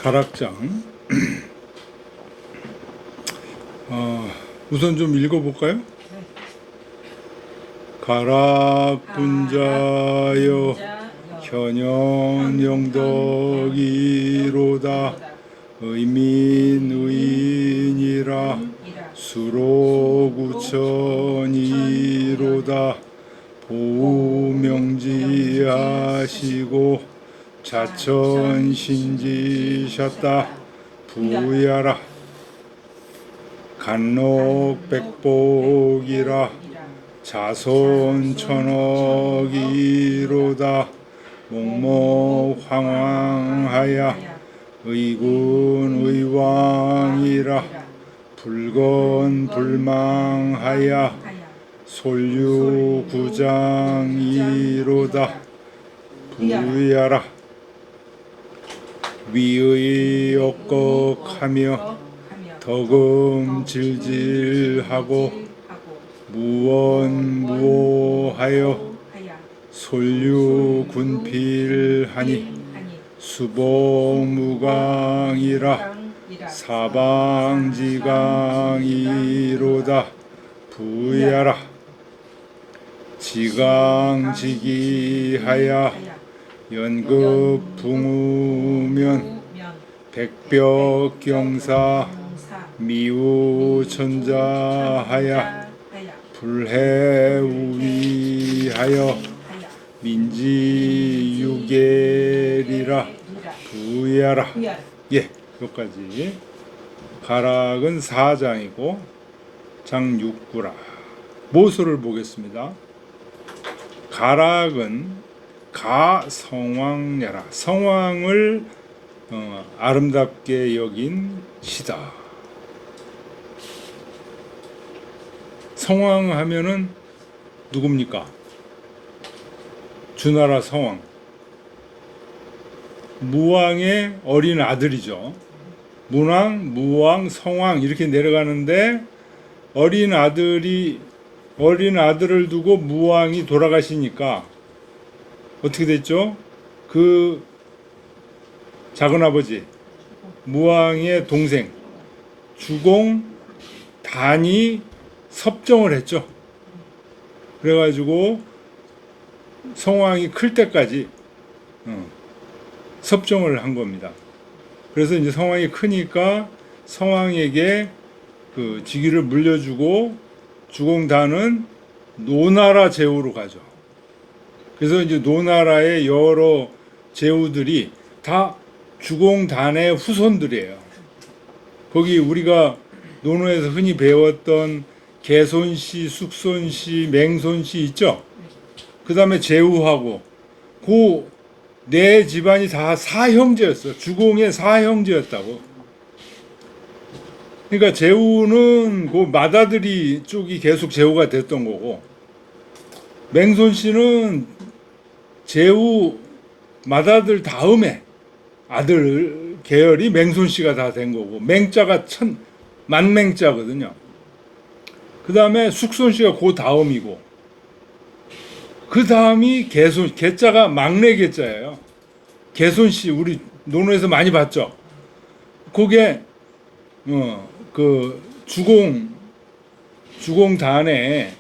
가락장. 우선 좀 읽어볼까요? 가락군자여 현현 영덕이로다 의민의인이라 수로구천이로다 보명지하시고 자천신지셨다 부야라 간록백복이라 자손천억이로다 목목황황하야 의군의왕이라 불건불망하야 솔류구장이로다 부야라 위의역곡하며 덕음질질하고 무원무오하여 솔류군필하니 수복무강이라 사방지강이로다 부야라 지강지기하야 연급붕우면 백벽경사 미우천자하야 불해우위하여 민지유계리라 부야라. 예, 여기까지. 가락은 4장이고 장 6구라. 모소를 보겠습니다. 가락은 가성왕야라. 성왕을 아름답게 여긴 시다. 성왕 하면은 누굽니까? 주나라 성왕. 무왕의 어린 아들이죠. 문왕, 무왕, 성왕 이렇게 내려가는데 어린 아들을 두고 무왕이 돌아가시니까 어떻게 됐죠? 그 작은아버지 무왕의 동생 주공단이 섭정을 했죠. 그래가지고 성왕이 클 때까지 섭정을 한 겁니다. 그래서 이제 성왕이 크니까 성왕에게 그 직위를 물려주고 주공단은 노나라 제후로 가죠. 그래서 이제 노나라의 여러 제후들이 다 주공단의 후손들이에요. 거기 우리가 논어에서 흔히 배웠던 개손씨, 숙손씨, 맹손씨 있죠? 그 다음에 제후하고 그 네 집안이 다 사형제였어. 주공의 사형제였다고. 그러니까 제후는 그 맏아들이 쪽이 계속 제후가 됐던 거고 맹손씨는 제후 맏아들 다음에 아들 계열이 맹손씨가 다 된 거고 맹자가 만맹자거든요. 그 다음에 숙손씨가 그 다음이고 그 다음이 개손, 개자가 막내 개자예요. 개손씨 우리 논어에서 많이 봤죠. 그게 그 주공단의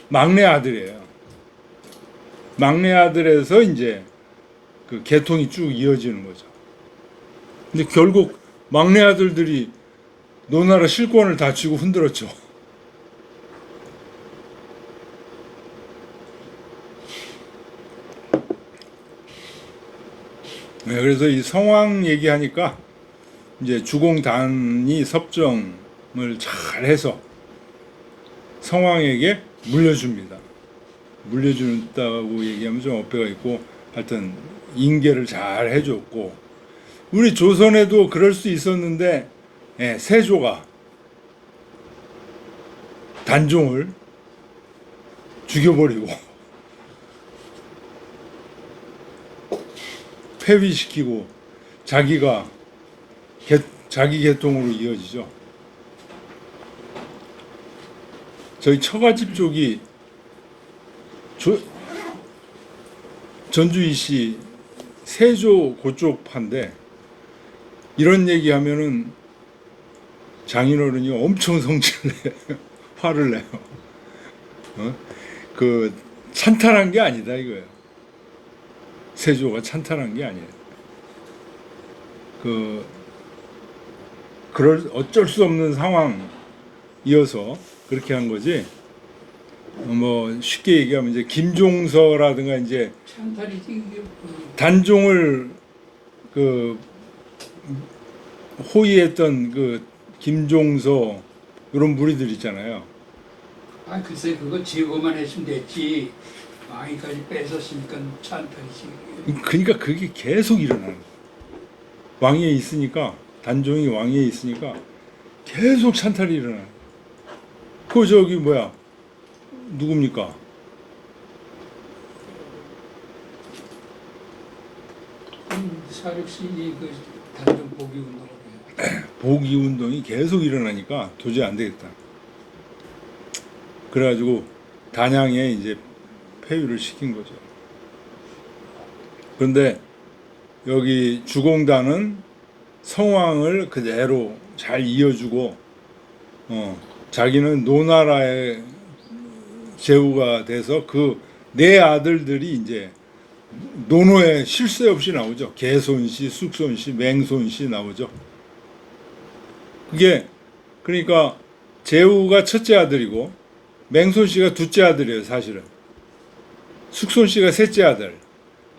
막내 아들이에요. 막내 아들에서 이제 그 계통이 쭉 이어지는 거죠. 근데 결국 막내 아들들이 노나라 실권을 다 쥐고 흔들었죠. 네, 그래서 이 성왕 얘기하니까 이제 주공단이 섭정을 잘 해서 성왕에게 물려줍니다. 물려준다고 얘기하면 좀 어폐가 있고 하여튼 인계를 잘 해줬고 우리 조선에도 그럴 수 있었는데 세조가 단종을 죽여버리고 폐위시키고 자기가 자기 계통으로 이어지죠. 저희 처가집 쪽이 전주이시 세조 그쪽 판데 이런 얘기하면은 장인어른이 엄청 성질을 내요. 화를 내요. 그 찬탈한 게 아니다 이거예요. 세조가 찬탈한 게 아니에요. 그럴 어쩔 수 없는 상황이어서 그렇게 한 거지. 뭐 쉽게 얘기하면 이제 김종서라든가 이제 단종을 그 호위했던 그 김종서 이런 무리들 있잖아요. 아 글쎄 그거 제거만 했으면 됐지. 왕위까지 뺏었으니까 찬탈이지. 그러니까 그게 계속 일어나는 거예요. 왕위에 있으니까 단종이 왕위에 있으니까 계속 찬탈이 일어나요. 그 저기 뭐야 누굽니까? 사륙신이 그 단종 복위 운동을 해요. 복위 운동이 계속 일어나니까 도저히 안 되겠다. 그래가지고 단양에 이제 폐위를 시킨 거죠. 그런데 여기 주공단은 성왕을 그대로 잘 이어주고 자기는 노나라의 제후가 돼서 그 네 아들들이 이제 노노에 쉴 새 없이 나오죠. 개손씨, 숙손씨, 맹손씨 나오죠. 그게 그러니까 제후가 첫째 아들이고 맹손씨가 둘째 아들이에요. 사실은 숙손씨가 셋째 아들,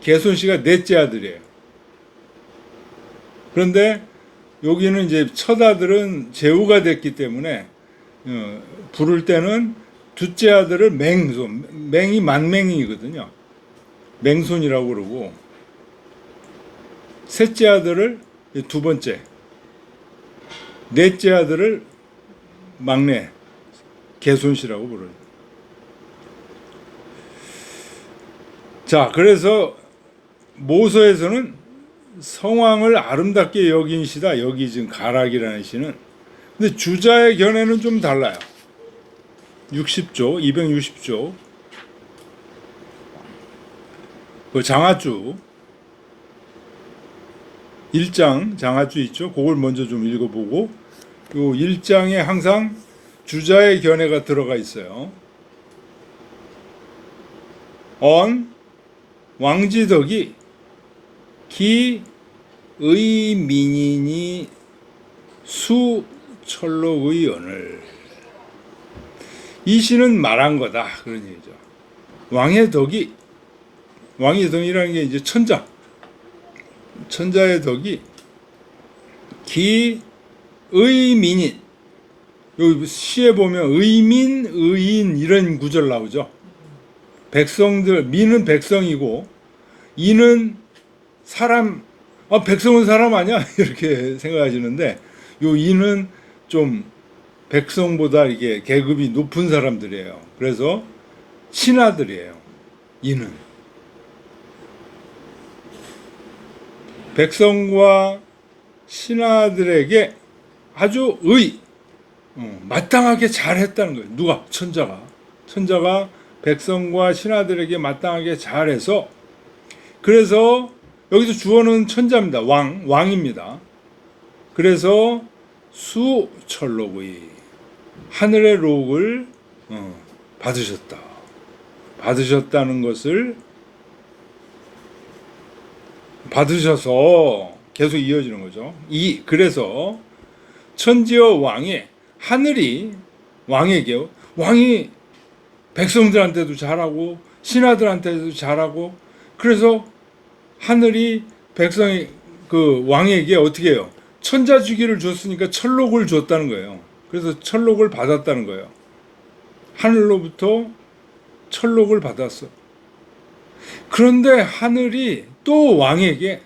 개손씨가 넷째 아들이에요. 그런데 여기는 이제 첫 아들은 제후가 됐기 때문에 부를 때는 둘째 아들을 맹손, 맹이 만맹이거든요. 맹손이라고 그러고 셋째 아들을 두 번째, 넷째 아들을 막내 개손씨라고 부르요. 자, 그래서 모서에서는 성왕을 아름답게 여긴 시다. 여기 지금 가락이라는 시는. 근데 주자의 견해는 좀 달라요. 60조, 260조. 그 장하주 1장 장하주 있죠. 그걸 먼저 좀 읽어보고 요 1장에 항상 주자의 견해가 들어가 있어요. 언 왕지덕이 기 의민이니 수철록의 언을 이 시는 말한 거다 그런 얘기죠. 왕의 덕이 왕의 게 이제 천자의 덕이 기 의민인 여기 시에 보면 의민 의인 이런 구절 나오죠. 백성들 민은 백성이고 인은 사람 백성은 사람 아니야 이렇게 생각하시는데 요 인은 좀 백성보다 이게 계급이 높은 사람들이에요. 그래서 신하들이에요. 인은 백성과 신하들에게 아주 마땅하게 잘했다는 거예요. 누가? 천자가 백성과 신하들에게 마땅하게 잘해서 그래서 여기서 주어는 천자입니다. 왕입니다. 그래서 수철록의 하늘의 록을 받으셨다는 것을 받으셔서 계속 이어지는 거죠. 그래서 천지여 왕이 하늘이 왕에게 왕이 백성들한테도 잘하고 신하들한테도 잘하고 그래서 하늘이 백성이 그 왕에게 어떻게 해요? 천자주기를 줬으니까 철록을 줬다는 거예요. 그래서 철록을 받았다는 거예요. 하늘로부터 철록을 받았어. 그런데 하늘이 또 왕에게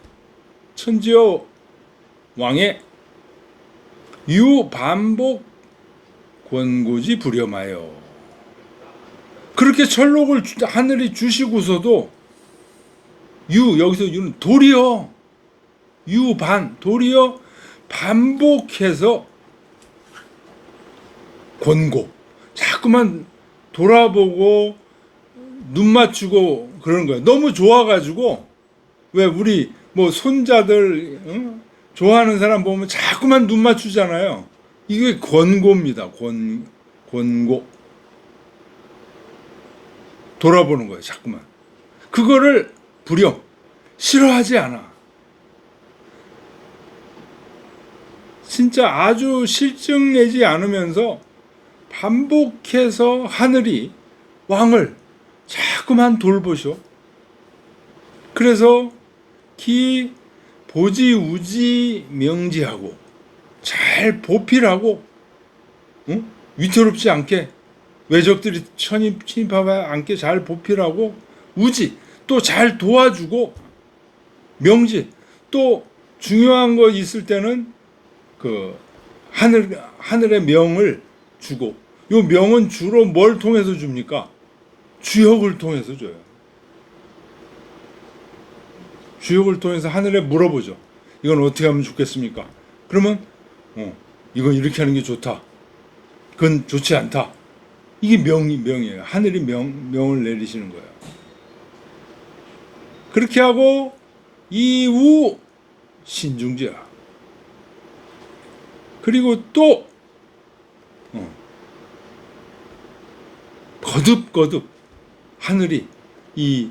천지여 왕의 유반복 권고지 불렴하여 그렇게 철록을 하늘이 주시고서도 여기서 유는 도리어 도리어 반복해서 권고 자꾸만 돌아보고 눈 맞추고 그러는 거예요. 너무 좋아가지고 왜 우리 뭐 손자들 좋아하는 사람 보면 자꾸만 눈 맞추잖아요. 이게 권고입니다. 권고. 돌아보는 거예요. 자꾸만. 그거를 불영 싫어하지 않아. 진짜 아주 실증내지 않으면서 반복해서 하늘이 왕을 자꾸만 돌보셔. 그래서 기 보지 우지 명지하고 잘 보필하고, 응? 위태롭지 않게, 외적들이 침입하지 않게 잘 보필하고, 우지 또 잘 도와주고, 명지 또 중요한 거 있을 때는 그 하늘의 명을 주고, 요 명은 주로 뭘 통해서 줍니까? 주역을 통해서 줘요. 주역을 통해서 하늘에 물어보죠. 이건 어떻게 하면 좋겠습니까? 그러면 이건 이렇게 하는 게 좋다. 그건 좋지 않다. 이게 명이에요. 하늘이 명을 내리시는 거예요. 그렇게 하고 이우 신중지야. 그리고 또 거듭 하늘이 이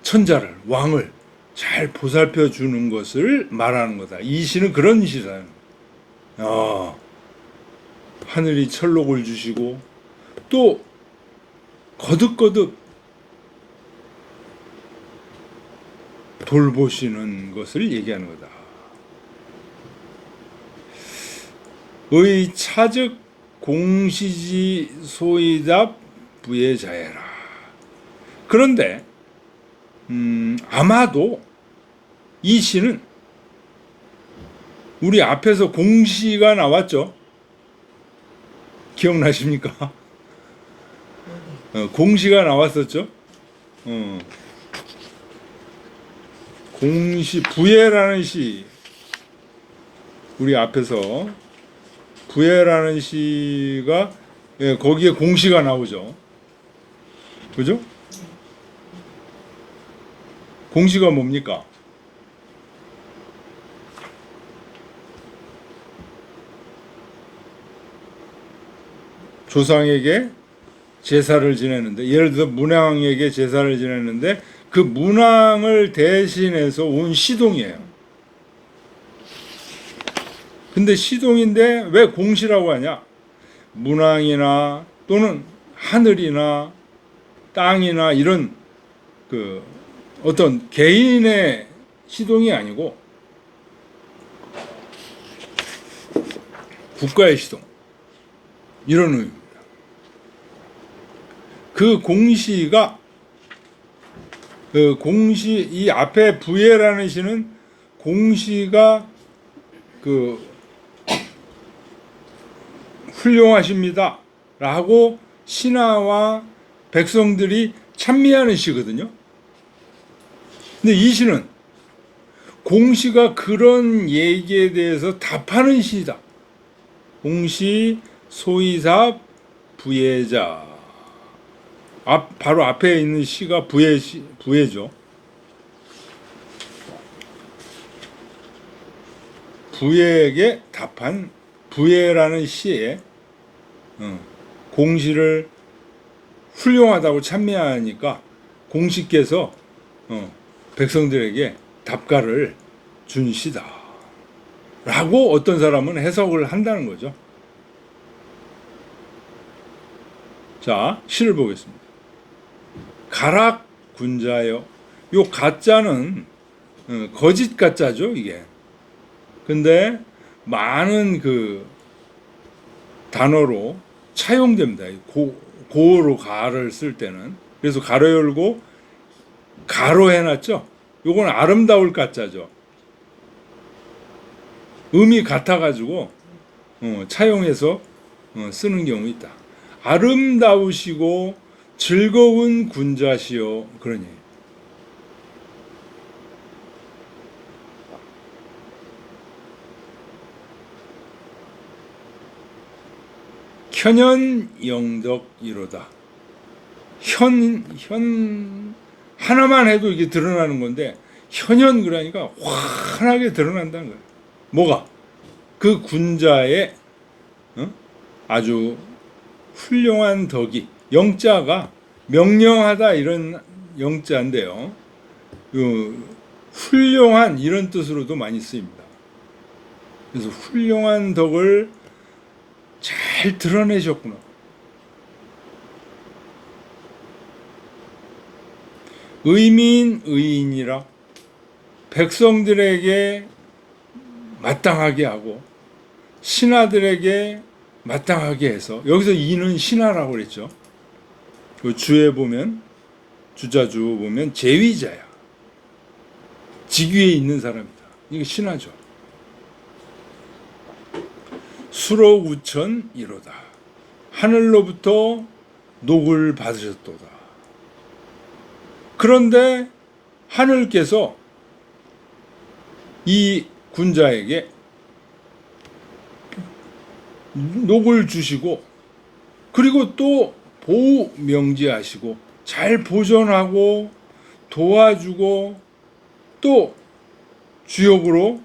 천자를, 왕을 잘 보살펴 주는 것을 말하는 거다. 이 시는 그런 시다. 하늘이 철록을 주시고 또 거듭 돌보시는 것을 얘기하는 거다. 의 차즉 공시지 소이답 부예자해라. 그런데 아마도 이 시는 우리 앞에서 공시가 나왔죠. 기억나십니까? 공시가 나왔었죠. 공시 부예라는 시, 우리 앞에서 부예라는 시가 거기에 공시가 나오죠. 그죠? 공시가 뭡니까? 조상에게 제사를 지내는데, 예를 들어 문왕에게 제사를 지내는데 그 문왕을 대신해서 온 시동이에요. 근데 시동인데 왜 공시라고 하냐? 문왕이나 또는 하늘이나 땅이나 이런 그 어떤 개인의 시동이 아니고 국가의 시동, 이런 의미입니다. 그 공시가 이 앞에 부예라는 시는 공시가 훌륭하십니다 라고 신하와 백성들이 찬미하는 시거든요. 근데 이 시는 공시가 그런 얘기에 대해서 답하는 시다. 공시 소이삽 부예자. 바로 앞에 있는 시가 부예죠. 부예에게 답한 부예라는 시에 공시를 훌륭하다고 찬미하니까 공시께서 백성들에게 답가를 준 시다 라고 어떤 사람은 해석을 한다는 거죠. 자, 시를 보겠습니다. 가락 군자여. 요 가짜는 거짓 가짜죠, 이게. 근데 많은 그 단어로 차용됩니다. 고로 가를 쓸 때는. 그래서 가로 열고 가로 해놨죠. 요건 아름다울 가짜죠. 음이 같아가지고 차용해서 쓰는 경우 있다. 아름다우시고 즐거운 군자시여, 그러니 현현 영덕이로다. 현 하나만 해도 이게 드러나는 건데 현현 그러니까 환하게 드러난다는 거예요. 뭐가? 그 군자의 아주 훌륭한 덕이, 영자가 명령하다 이런 영자인데요. 훌륭한 이런 뜻으로도 많이 쓰입니다. 그래서 훌륭한 덕을 잘 드러내셨구나. 의민 의인이라 백성들에게 마땅하게 하고 신하들에게 마땅하게 해서, 여기서 이는 신하라고 그랬죠. 그 주에 보면, 주자주 보면 제위자야. 직위에 있는 사람이다. 이게 신하죠. 수로우천 이로다. 하늘로부터 녹을 받으셨도다. 그런데 하늘께서 이 군자에게 녹을 주시고, 그리고 또 보호 명지하시고 잘 보존하고 도와주고 또 주역으로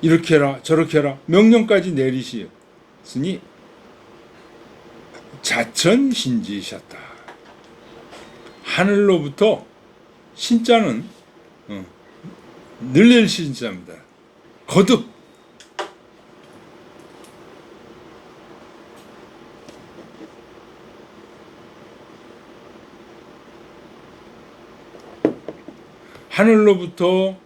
이렇게 해라 저렇게 해라 명령까지 내리시으니 자천신지셨다. 하늘로부터, 신자는 늘릴 신자입니다. 거듭 하늘로부터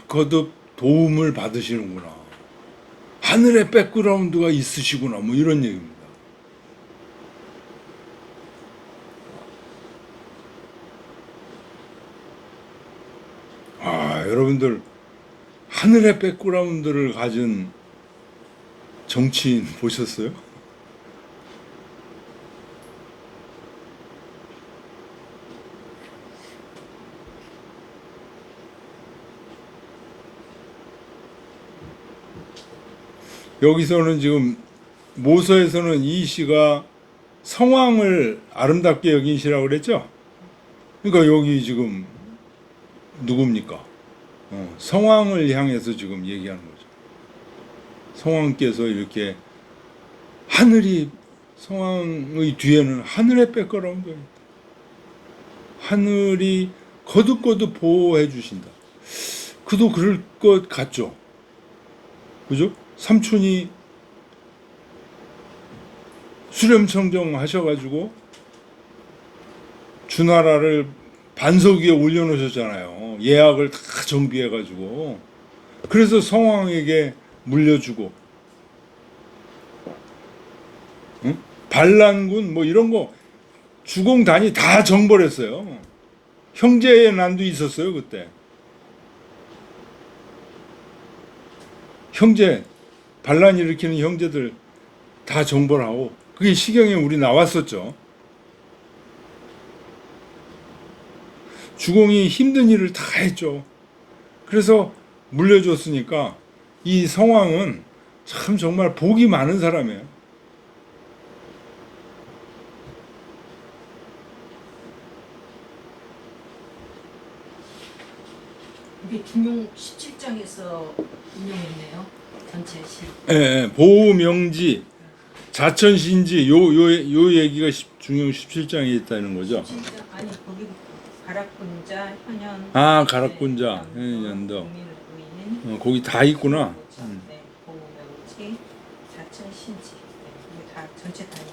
거듭 도움을 받으시는구나. 하늘에 백그라운드가 있으시구나. 뭐 이런 얘기입니다. 여러분들 하늘의 백그라운드를 가진 정치인 보셨어요? 여기서는 지금 모서에서는 이 시가 성왕을 아름답게 여기시라고 그랬죠? 그러니까 여기 지금 누굽니까? 성왕을 향해서 지금 얘기하는 거죠. 성왕께서 이렇게 성왕의 뒤에는 하늘의 백그라운드가 있다. 하늘이 거듭 보호해 주신다. 그도 그럴 것 같죠? 그죠? 삼촌이 수렴청정 하셔가지고 주나라를 반석 위에 올려놓으셨잖아요. 예약을 다 정비해가지고. 그래서 성왕에게 물려주고, 반란군 뭐 이런 거 주공 단위 다 정벌했어요. 형제의 난도 있었어요 그때. 형제 반란 일으키는 형제들 다 정벌하고, 그게 시경에 우리 나왔었죠. 주공이 힘든 일을 다 했죠. 그래서 물려줬으니까 이 성왕은 참 정말 복이 많은 사람이에요. 이게 중용 17장에서 인용했네요. 전체 시. 예, 보호명지, 자천신지 요 얘기가 중용 17장에 있다는 거죠. 아니 거기부터 가락군자, 현현. 가락군자, 현현도. 국민의인. 거기 다 있구나. 네, 보호명지, 자천신지. 네, 이게 다 전체 단위.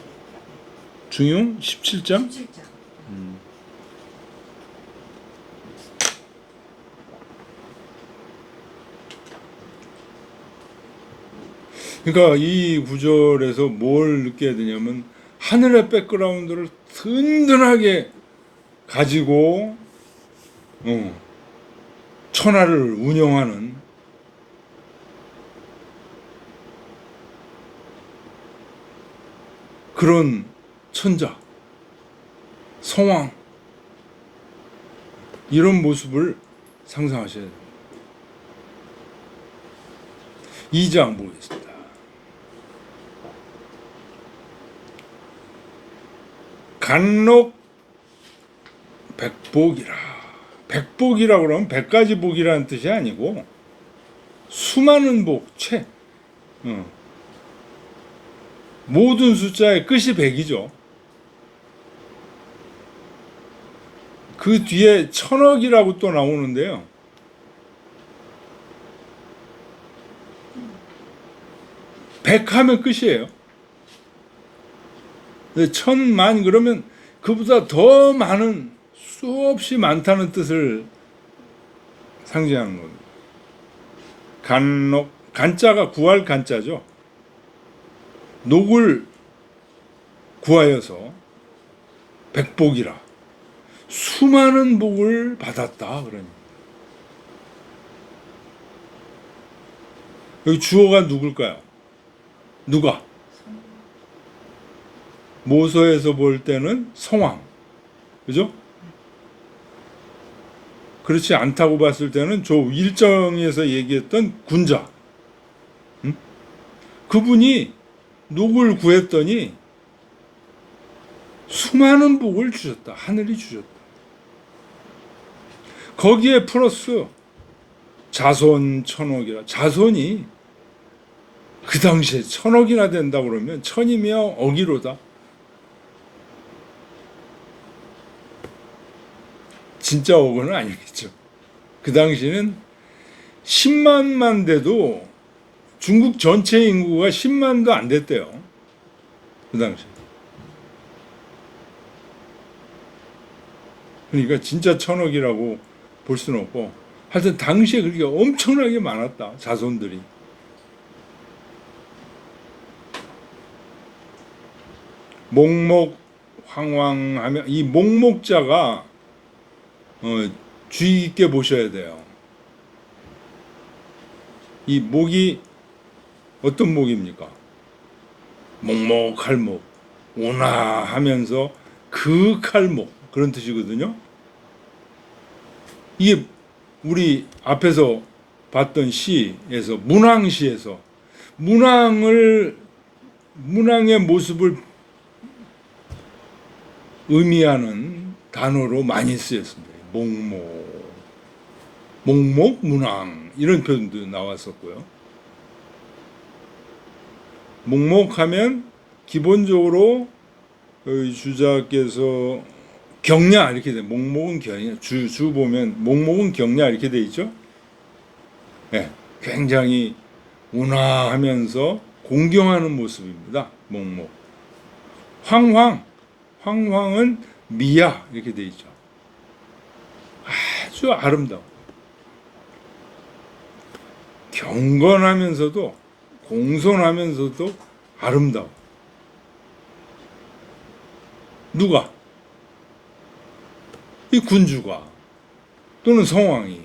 중용 17장? 17장. 그러니까 이 구절에서 뭘 느껴야 되냐면, 하늘의 백그라운드를 든든하게 가지고 천하를 운영하는 그런 천자, 성왕, 이런 모습을 상상하셔야 됩니다. 2장 보겠습니다. 간록 백복이라. 백복이라고 그러면 100가지 복이라는 뜻이 아니고 수많은 복, 모든 숫자의 끝이 100이죠. 그 뒤에 1000억이라고 또 나오는데요. 100 하면 끝이에요. 1000만 그러면 그보다 더 많은, 수없이 많다는 뜻을 상징하는 겁니다. 간록, 간자가 구할 간자죠. 녹을 구하여서 백복이라 수많은 복을 받았다 그러니. 여기 주어가 누굴까요? 누가? 모서에서 볼 때는 성왕, 그죠? 그렇지 않다고 봤을 때는 저 일정에서 얘기했던 군자, 그분이 녹을 구했더니 수많은 복을 주셨다. 하늘이 주셨다. 거기에 플러스 자손 1000억이라. 자손이 그 당시에 1000억이나 된다 그러면 1000이며 억이로다. 진짜 억은 아니겠죠. 그 당시는 10만만 돼도 중국 전체 인구가 10만도 안 됐대요. 그 당시. 그러니까 진짜 1000억이라고 볼 수는 없고, 하여튼 당시에 그렇게 엄청나게 많았다. 자손들이. 목목 황황하면, 이 목목자가 주의 있게 보셔야 돼요. 이 목이 어떤 목입니까? 목목할목, 온화하면서 그윽할목, 그런 뜻이거든요. 이게 우리 앞에서 봤던 시에서, 문왕시에서 문왕의 모습을 의미하는 단어로 많이 쓰였습니다. 목목, 문왕 이런 표현도 나왔었고요. 목목하면 기본적으로 주자께서 경냐 이렇게 돼. 목목은 경냐. 주 보면 목목은 경냐 이렇게 돼 있죠. 네, 굉장히 운하하면서 공경하는 모습입니다. 목목. 황황은 미야 이렇게 돼 있죠. 아주 아름다워. 경건하면서도 공손하면서도 아름다워. 누가? 이 군주가 또는 성왕이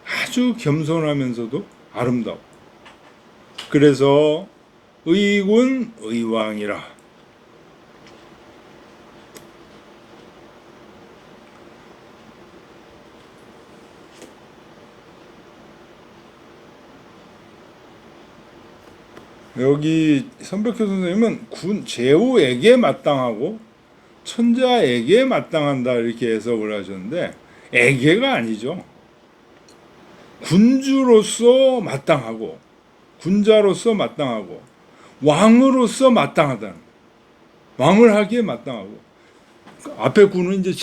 아주 겸손하면서도 아름다워. 그래서 의군 의왕이라. 여기 선백효 선생님은 제후에게 마땅하고 천자에게 마땅한다 이렇게 해석을 하셨는데, 에게가 아니죠. 군주로서 마땅하고, 군자로서 마땅하고, 왕으로서 마땅하다는, 왕을 하기에 마땅하고, 앞에 군은 이제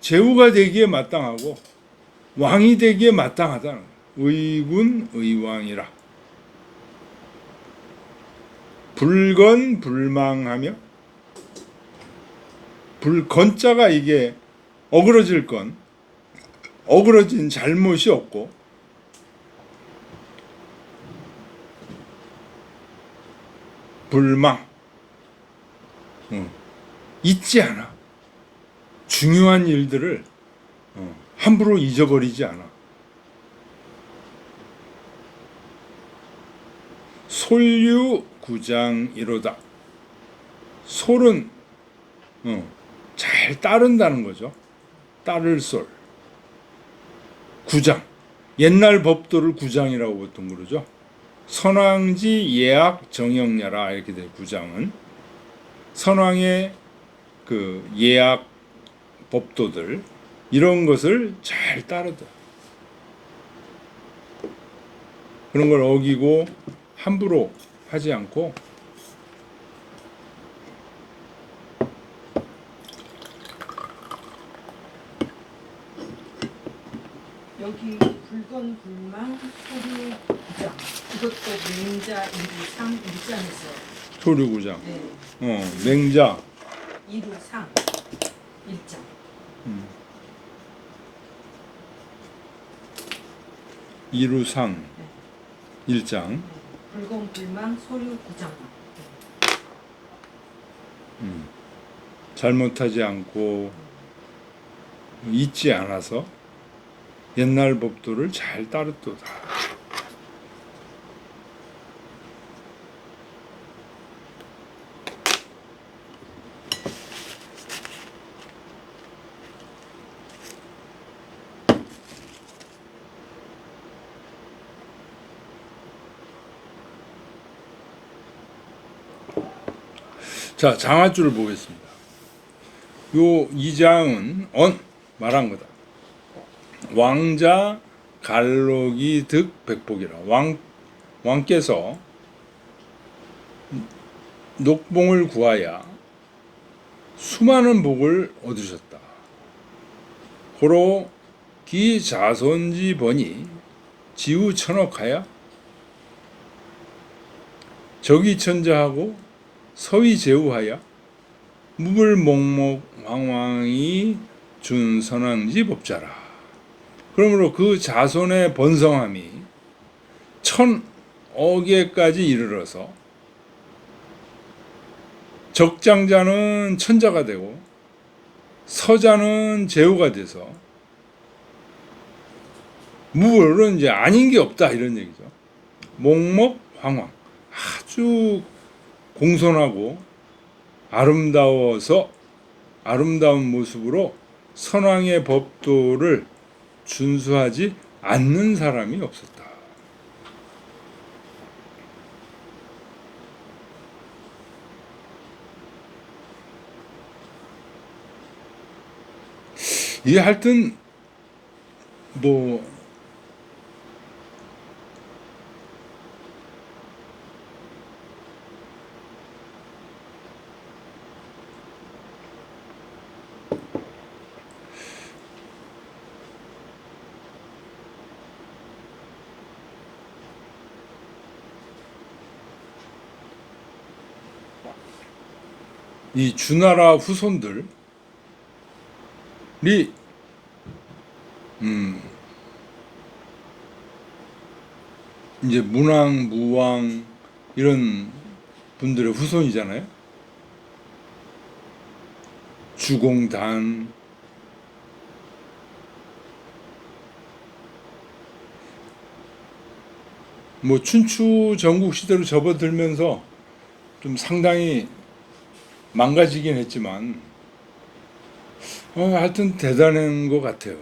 제후가 되기에 마땅하고 왕이 되기에 마땅하다는, 의군 의왕이라. 불건불망하며, 건자가 이게 어그러질 건, 어그러진 잘못이 없고, 불망, 잊지 않아. 중요한 일들을 함부로 잊어버리지 않아. 솔유구장이로다. 솔은 잘 따른다는 거죠. 따를 솔. 구장. 옛날 법도를 구장이라고 보통 그러죠. 선왕지 예악 정영야라 이렇게 돼요. 구장은 선왕의 그 예악 법도들 이런 것을 잘 따르다. 그런 걸 어기고 함부로 하지 않고 여기 붉은 불망 소류 구장 이것도 맹자 이루상 일장에서 소류구장, 네. 맹자, 이루상 일장. 이루상, 일장. 네. 붉은 불망 소류 구장. 잘못하지 않고 잊지 않아서 옛날 법도를 잘 따르도다. 자, 장화줄을 보겠습니다. 요 2장은 말한 거다. 왕자 갈록이 득 백복이라. 왕께서 녹봉을 구하여 수많은 복을 얻으셨다. 고로 기 자손지 번이 지우 천억하여 적이 천자하고 서위 제우하여 무불목목 왕왕이 준 선왕지 법자라. 그러므로 그 자손의 번성함이 1000억에까지 이르러서 적장자는 천자가 되고 서자는 제후가 돼서 무불은 이제 아닌 게 없다 이런 얘기죠. 목목 황왕 아주 공손하고 아름다워서 아름다운 모습으로 선왕의 법도를 준수하지 않는 사람이 없었다. 이게 하여튼 이 주나라 후손들이 이제 문왕, 무왕 이런 분들의 후손이잖아요. 주공단 춘추 전국 시대로 접어들면서 좀 상당히 망가지긴 했지만 하여튼 대단한 것 같아요.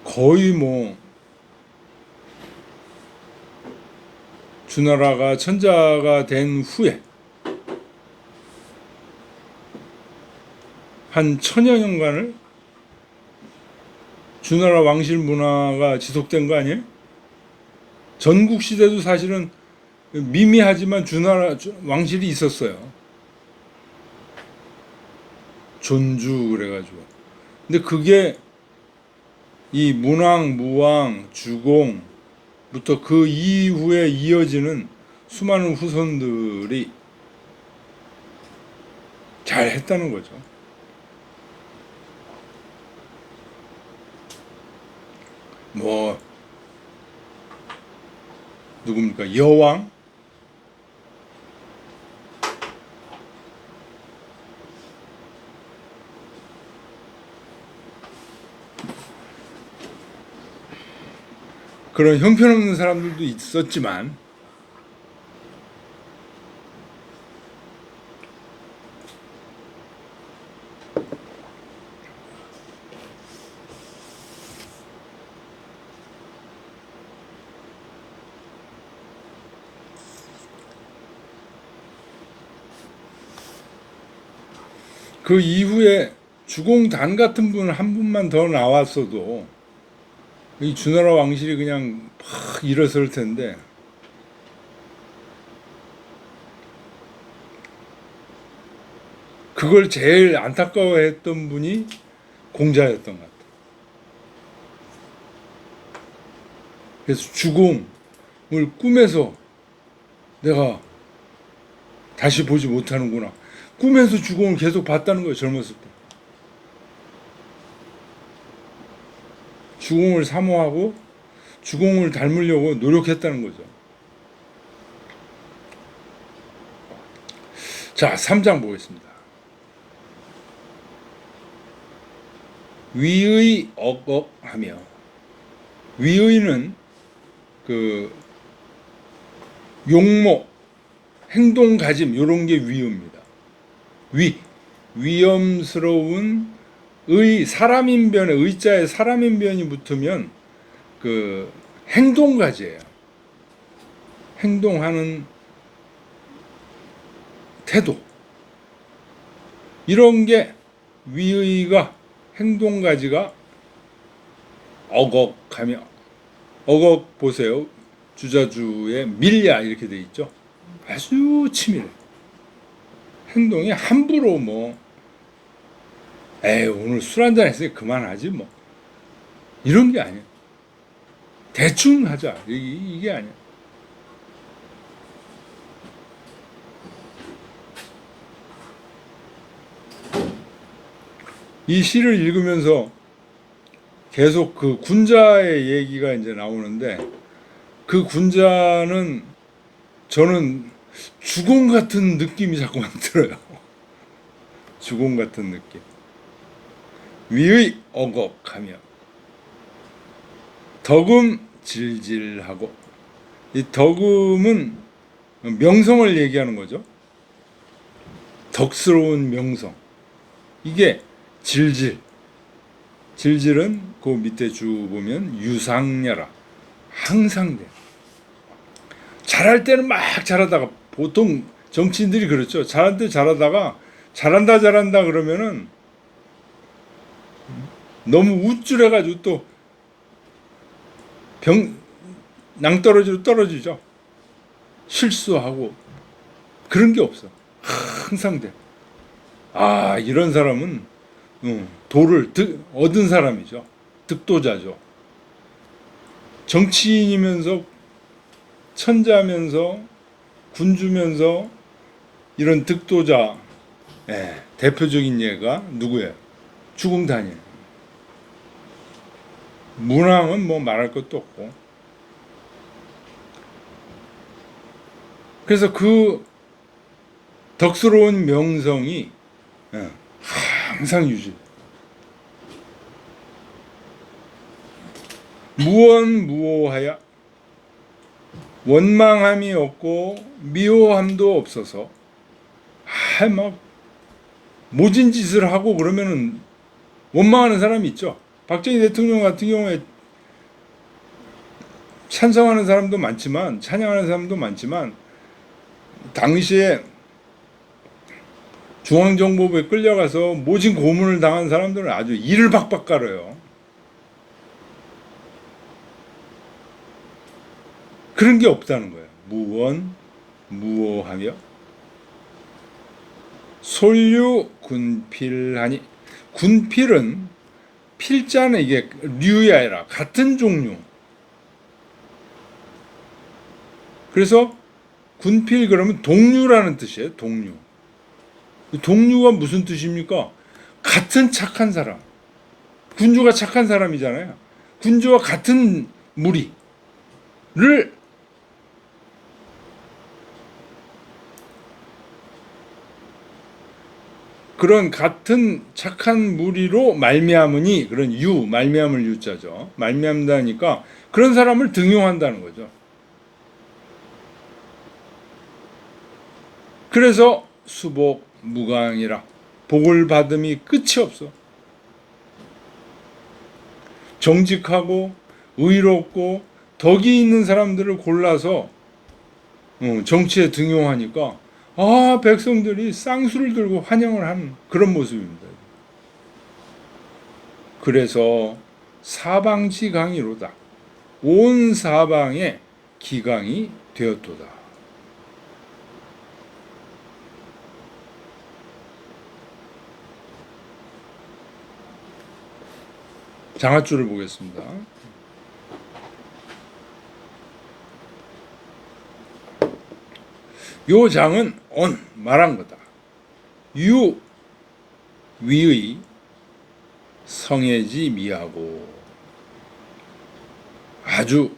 거의 주나라가 천자가 된 후에 한 1000여 년간을 주나라 왕실 문화가 지속된 거 아니에요? 전국 시대도 사실은 미미하지만 주나라 왕실이 있었어요. 존주 그래가지고. 근데 그게 이 문왕, 무왕, 주공부터 그 이후에 이어지는 수많은 후손들이 잘 했다는 거죠. 누굽니까? 여왕? 그런 형편없는 사람들도 있었지만 그 이후에 주공단 같은 분 한 분만 더 나왔어도 이 주나라 왕실이 그냥 팍 일어설 텐데, 그걸 제일 안타까워했던 분이 공자였던 것 같아요. 그래서 주공을 꿈에서 내가 다시 보지 못하는구나. 꿈에서 주공을 계속 봤다는 거예요. 젊었을 때. 주공을 사모하고 주공을 닮으려고 노력했다는 거죠. 자, 3장 보겠습니다. 위의 억억하며, 위의는 그 용모, 행동 가짐 이런 게 위의입니다. 위험스러운 의, 사람인변에 의자에 사람인변이 붙으면 그 행동가지예요. 행동하는 태도, 이런 게 위의가, 행동가지가 어걱하며, 어걱 보세요. 주자주에 밀야 이렇게 돼 있죠. 아주 치밀해. 행동이 함부로 뭐 에이 오늘 술 한잔 했으니 그만하지 뭐 이런 게 아니야. 대충 하자 이게 아니야. 이 시를 읽으면서 계속 그 군자의 얘기가 이제 나오는데, 그 군자는 저는 주공 같은 느낌이 자꾸만 들어요. 주공 같은 느낌. 위의 어걱하며 덕음 질질하고, 이 덕음은 명성을 얘기하는 거죠. 덕스러운 명성. 이게 질질은 그 밑에 주 보면 유상야라, 항상 돼. 잘할 때는 막 잘하다가, 보통 정치인들이 그렇죠. 잘할 때 잘하다가 잘한다 그러면은 너무 우쭐해가지고 또 낭떠러지로 떨어지죠. 실수하고 그런 게 없어. 항상 돼. 아, 이런 사람은 도를 얻은 사람이죠. 득도자죠. 정치인이면서 천자면서 군주면서 이런 득도자, 대표적인 예가 누구예요? 주공단이에요. 문왕은 뭐 말할 것도 없고. 그래서 그 덕스러운 명성이 항상 유지. 무원무오하여, 원망함이 없고 미워함도 없어서 막 모진 짓을 하고 그러면은 원망하는 사람이 있죠. 박정희 대통령 같은 경우에 찬성하는 사람도 많지만, 찬양하는 사람도 많지만, 당시에 중앙정보부에 끌려가서 모진 고문을 당한 사람들은 아주 이를 박박 깔아요. 그런 게 없다는 거예요. 무원무오하며 솔류군필하니, 군필은 필자는 이게 류이 아니라 같은 종류. 그래서 군필 그러면 동류라는 뜻이에요. 동류. 동류가 무슨 뜻입니까? 같은 착한 사람. 군주가 착한 사람이잖아요. 군주와 같은 무리를, 그런 같은 착한 무리로 말미암으니, 그런 말미암을 유자죠. 말미암다니까 그런 사람을 등용한다는 거죠. 그래서 수복 무강이라, 복을 받음이 끝이 없어. 정직하고 의롭고 덕이 있는 사람들을 골라서 정치에 등용하니까 백성들이 쌍수를 들고 환영을 하는 그런 모습입니다. 그래서 사방지강이로다. 온 사방에 기강이 되었도다. 장하줄을 보겠습니다. 요 장은 온 말한 거다. 유 위의 성애지 미하고 아주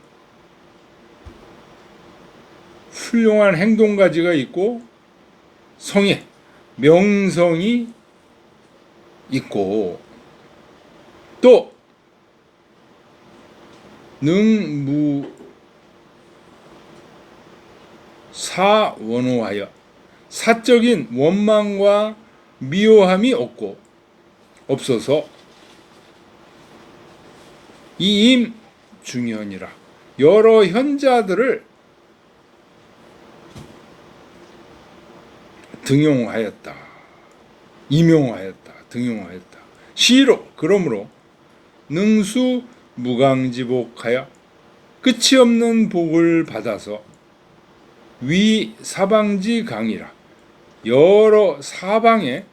훌륭한 행동가지가 있고 성애 명성이 있고 또 능무 사원호하여 사적인 원망과 미워함이 없어서 이임 중현이라 여러 현자들을 등용하였다. 임용하였다. 등용하였다. 시로 그러므로 능수 무강지복하여 끝이 없는 복을 받아서 위 사방지 강이라 여러 사방에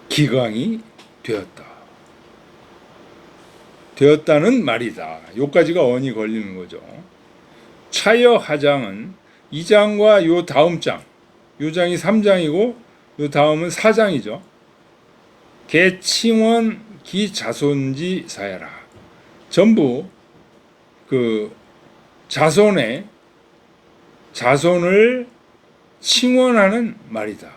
기강이 되었다는 말이다. 요까지가 언이 걸리는 거죠. 차여 하장은 이 장과 요 다음 장, 요 장이 3장이고 요 다음은 4장이죠. 개칭원 기자손지 사야라. 전부 그 자손을 칭원하는 말이다.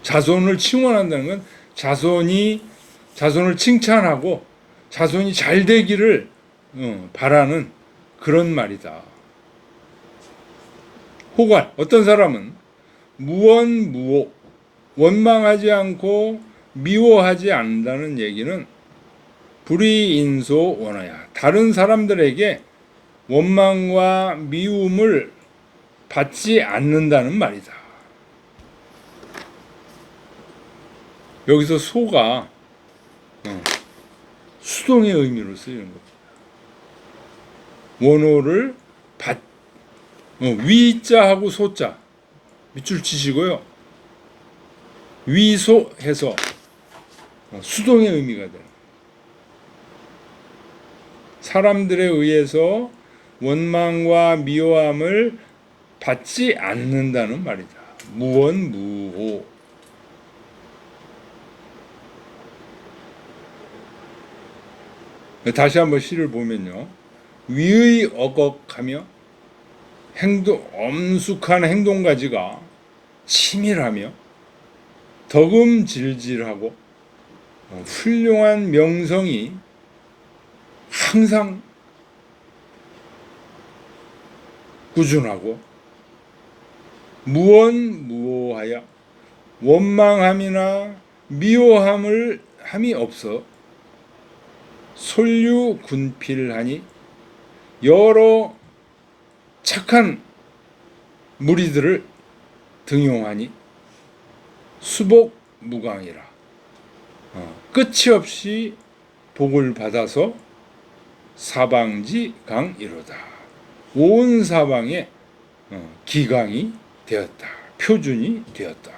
자손을 칭원한다는 건 자손을 칭찬하고 자손이 잘 되기를 바라는 그런 말이다. 호관 어떤 사람은 무원무오 원망하지 않고 미워하지 않는다는 얘기는 불의인소 원하야 다른 사람들에게 원망과 미움을 받지 않는다는 말이다. 여기서 소가 수동의 의미로 쓰이는 겁니다. 원호를 위자하고 소자 밑줄 치시고요. 위소해서 수동의 의미가 돼요. 사람들에 의해서 원망과 미워함을 받지 않는다는 말이다. 무원무오. 다시 한번 시를 보면요. 위의 어걱하며 엄숙한 행동가지가 치밀하며 덕음질질하고 훌륭한 명성이 항상 꾸준하고 무원무오하여 원망함이나 미워함이 없어 솔류군필하니 여러 착한 무리들을 등용하니 수복무강이라 끝이 없이 복을 받아서 사방지강이로다. 온 사방에 기강이 되었다. 표준이 되었다.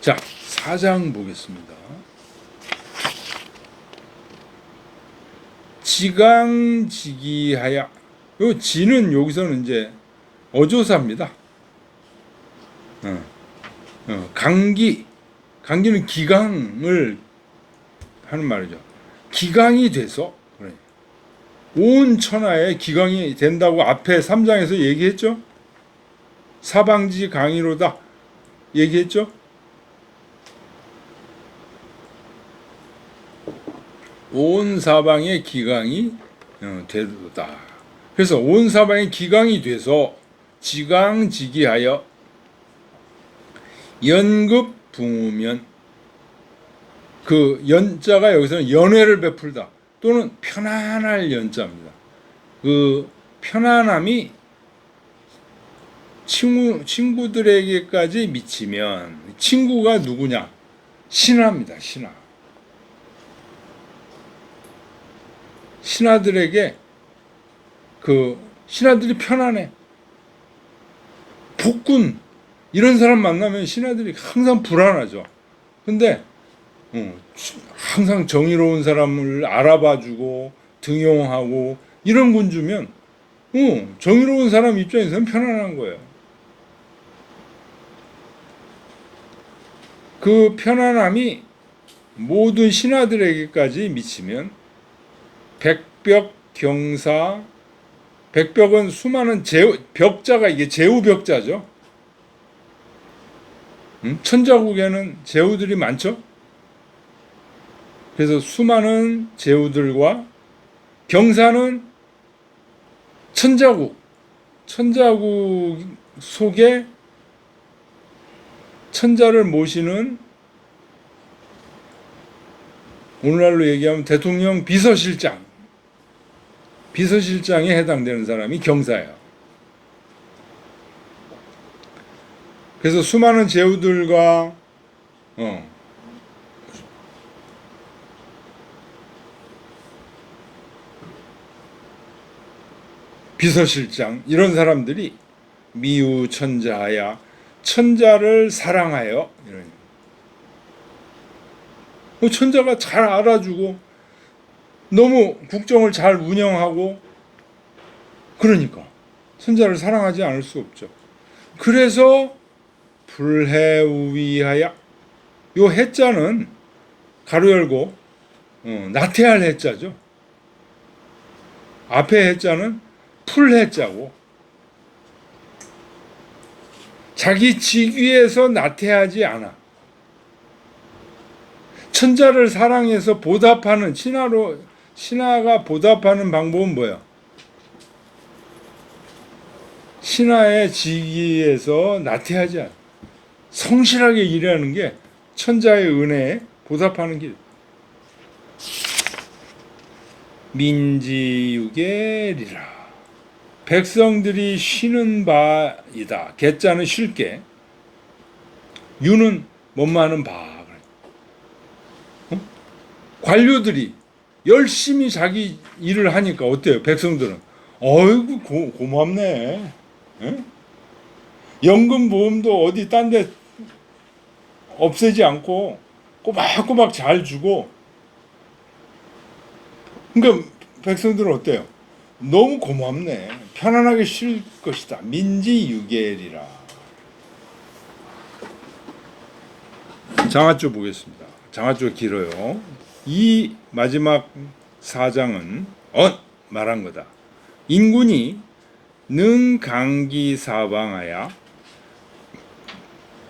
자, 4장 보겠습니다. 지강지기하야. 요 지는 여기서는 이제 어조사입니다. 강기는 기강을 하는 말이죠. 기강이 돼서 그래. 온 천하에 기강이 된다고 앞에 3장에서 얘기했죠. 사방지 강이로다 얘기했죠. 온 사방에 기강이 되도다. 그래서 온 사방에 기강이 돼서 지강지기하여 연급 붕우면 그 연자가 여기서는 연회를 베풀다 또는 편안할 연자입니다. 그 편안함이 친구들에게까지 미치면 친구가 누구냐? 신하입니다. 신하. 신하들에게 그 신하들이 편안해. 복군 이런 사람 만나면 신하들이 항상 불안하죠. 근데 항상 정의로운 사람을 알아봐주고 등용하고 이런 군주면 정의로운 사람 입장에서는 편안한 거예요. 그 편안함이 모든 신하들에게까지 미치면 백벽 경사, 백벽은 수많은 벽자가 이게 제후벽자죠. 천자국에는 제후들이 많죠. 그래서 수많은 제후들과 경사는 천자국 속에 천자를 모시는 오늘날로 얘기하면 대통령 비서실장에 해당되는 사람이 경사예요. 그래서 수많은 제후들과 비서실장 이런 사람들이 미우 천자하야 천자를 사랑하여 이런 천자가 잘 알아주고 너무 국정을 잘 운영하고 그러니까 천자를 사랑하지 않을 수 없죠. 그래서 불해우위하야 요 해자는 가로 열고 나태할 해자죠. 앞에 해자는 풀해자고 자기 직위에서 나태하지 않아. 천자를 사랑해서 보답하는 신하가 보답하는 방법은 뭐야? 신하의 직위에서 나태하지 않아. 성실하게 일하는 게 천자의 은혜에 보답하는 길. 민지유계리라. 백성들이 쉬는 바이다. 개자는 쉴게. 유는 못마는 바. 관료들이 열심히 자기 일을 하니까 어때요? 백성들은 어이구 고맙네. 에? 연금 보험도 어디 딴 데 없애지 않고 꼬박꼬박 잘 주고. 그러니까 백성들은 어때요? 너무 고맙네. 편안하게 쉴 것이다. 민지유계리라. 장하조 보겠습니다. 장하조 길어요. 이 마지막 4장은 말한 거다. 인군이 능강기사방하야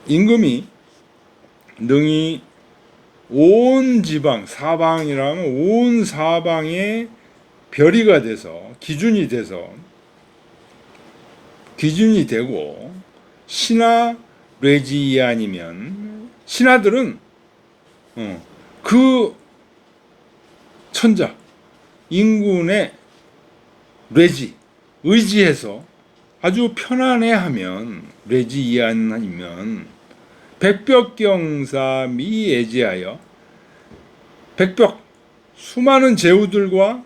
임금이 능이 온 지방 사방이라면 온 사방에 별이가 돼서 기준이 되고 신하 레지아니면 신하들은 그 천자 인군의 의지해서 아주 편안해하면 레지이안이면 백벽경사 미애지하여 백벽 수많은 제후들과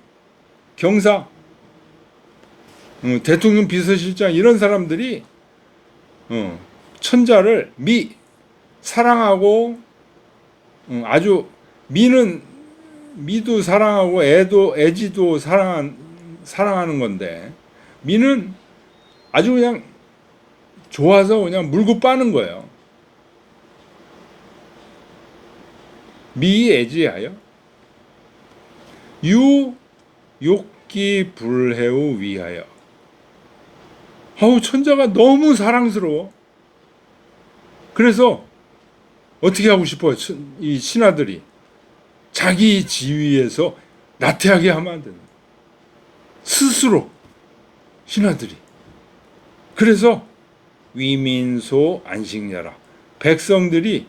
경사 대통령 비서실장 이런 사람들이 천자를 사랑하고 아주 미도 사랑하고 애지도 사랑하는 건데 미는 아주 그냥 좋아서 그냥 물고 빠는 거예요. 미애지하여 욕기 불해우 위하여 천자가 너무 사랑스러워. 그래서 어떻게 하고 싶어요? 이 신하들이 자기 지위에서 나태하게 하면 안 된다. 스스로 신하들이. 그래서 위민소 안식녀라. 백성들이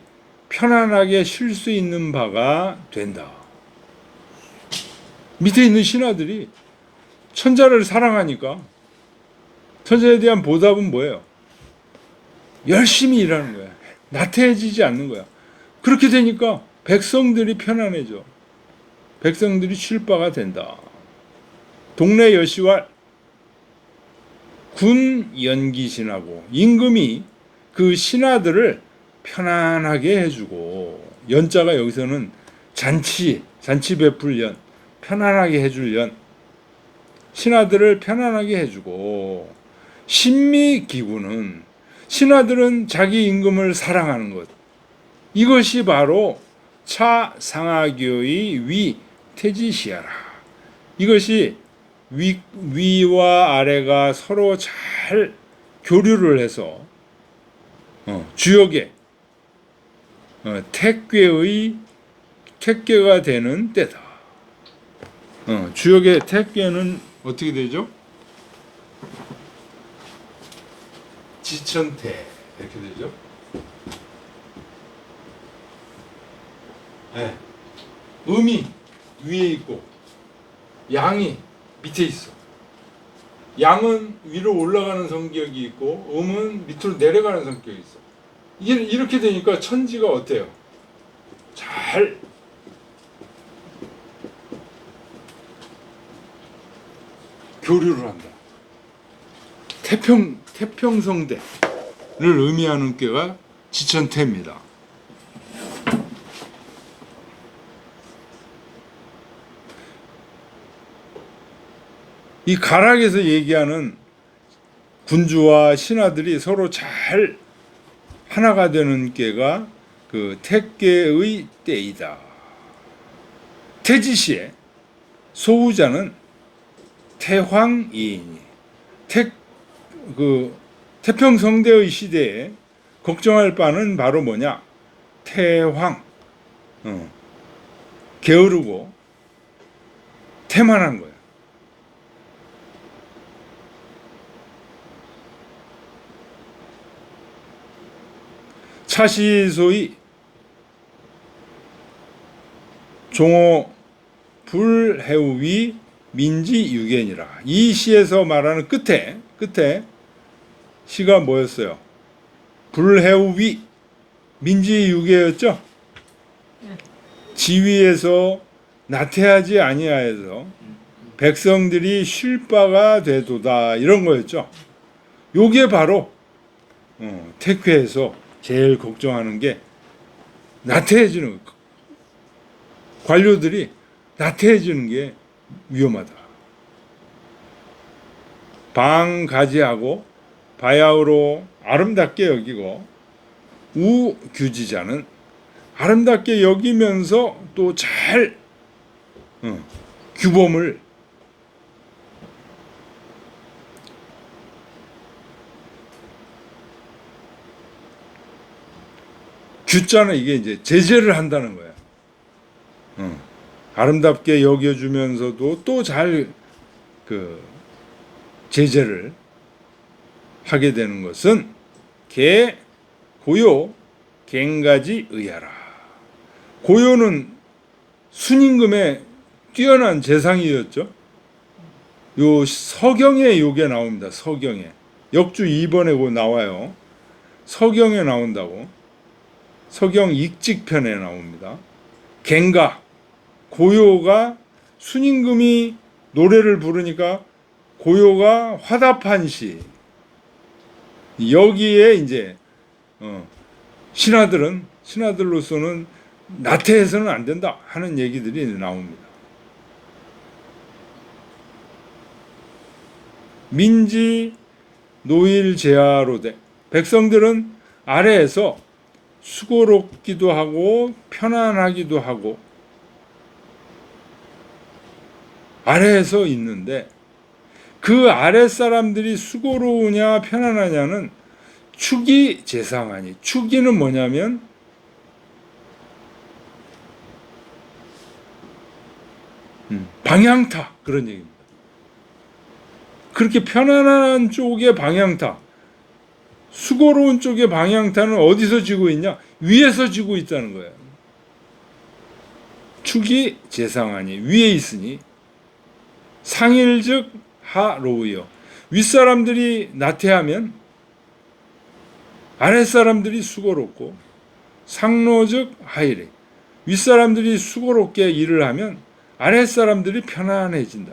편안하게 쉴 수 있는 바가 된다. 밑에 있는 신하들이 천자를 사랑하니까 천자에 대한 보답은 뭐예요? 열심히 일하는 거야. 나태해지지 않는 거야. 그렇게 되니까 백성들이 편안해져. 백성들이 쉴 바가 된다. 동네 여시와 군 연기신하고 임금이 그 신하들을 편안하게 해주고, 연자가 여기서는 잔치 베풀 연, 편안하게 해줄 연, 신하들을 편안하게 해주고, 신미기구는 신하들은 자기 임금을 사랑하는 것, 이것이 바로 차상하교의 위태지시하라. 이것이 위와 아래가 서로 잘 교류를 해서 주역의 택괴가 되는 때다. 주역의 택괴는 어떻게 되죠? 지천태 이렇게 되죠. 네. 음이 위에 있고 양이 밑에 있어. 양은 위로 올라가는 성격이 있고 음은 밑으로 내려가는 성격이 있어. 이게 이렇게 되니까 천지가 어때요? 잘 교류를 한다. 태평성대를 의미하는 꾀가 지천태입니다. 이 가락에서 얘기하는 군주와 신하들이 서로 잘 하나가 되는 꾀가 그 택계의 때이다. 태지시에 소우자는 태황이이니, 태평성대의 시대에 걱정할 바는 바로 뭐냐? 태황, 게으르고 태만한 거야. 차시소의 종호 불해우위 민지유견이라. 이 시에서 말하는 끝에 시가 뭐였어요? 불해우위 민지유견이었죠? 지위에서 나태하지 아니하여서 백성들이 쉴 바가 되도다, 이런 거였죠. 요게 바로 택회에서 제일 걱정하는 게 나태해지는 거. 관료들이 나태해지는 게 위험하다. 방가지하고 바야흐로 아름답게 여기고, 우규지자는 아름답게 여기면서 또 잘 규범을 규자는 이게 이제 제재를 한다는 거야. 아름답게 여겨주면서도 또 잘 제재를 하게 되는 것은 고요 갱가지 의하라. 고요는 순임금의 뛰어난 재상이었죠. 요 서경에 요게 나옵니다. 서경에 역주 2번에 나와요. 서경에 나온다고. 서경 익직편에 나옵니다. 갱가, 고요가 순임금이 노래를 부르니까 고요가 화답한 시. 여기에 이제 신하들로서는 나태해서는 안 된다 하는 얘기들이 나옵니다. 민지 노일 제하로되, 백성들은 아래에서 수고롭기도 하고 편안하기도 하고 아래에서 있는데, 그 아래 사람들이 수고로우냐 편안하냐는 축이 재상하니, 축이는 뭐냐면 방향타, 그런 얘기입니다. 그렇게 편안한 쪽의 방향타, 수고로운 쪽의 방향타는 어디서 쥐고 있냐? 위에서 쥐고 있다는 거예요. 축이 제상하니 위에 있으니 상일즉 하로우여. 윗사람들이 나태하면 아랫사람들이 수고롭고 상노즉 하이래. 윗사람들이 수고롭게 일을 하면 아랫사람들이 편안해진다.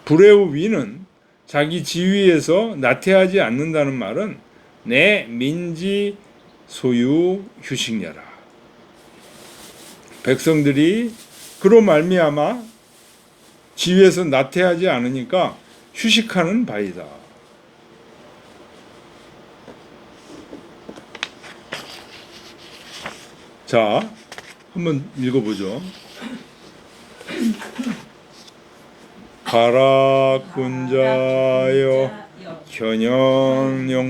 불의 위는 자기 지위에서 나태하지 않는다는 말은 내 민지 소유 휴식녀라. 백성들이 그로 말미암아 지위에서 나태하지 않으니까 휴식하는 바이다. 자, 한번 읽어보죠. 가락군자여 현현영덕이로다.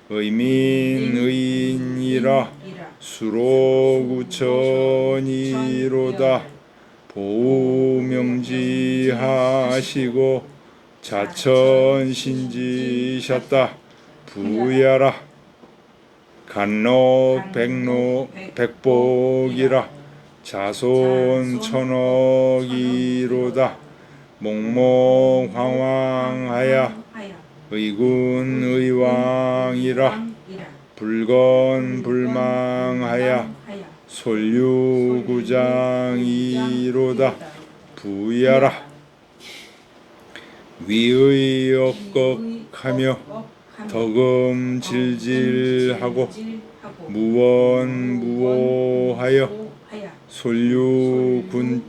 의민의인이라 수로구천이로다. 보명지하시고 자천신지셨다. 부야라. 간록 백록 백복이라. 자손 천억이로다. 목목황황하야. 의군 의왕이라. 불건 불망하야. 솔류구장이로다. 부야라. 위의 업걱하며 덕음질질하고 무원무오하여 솔류군필하니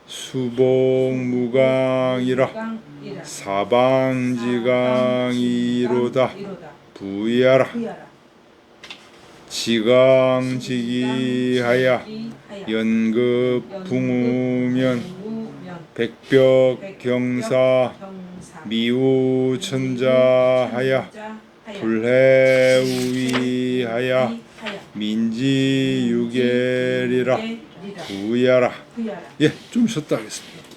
수복무강이라. 사방지강이로다. 부야라. 지강지기하야. 연급붕우면 백벽경사 미우천자하야. 불해우위하야. 민지유계리라. 부야라. 예, 좀 쉬었다 하겠습니다.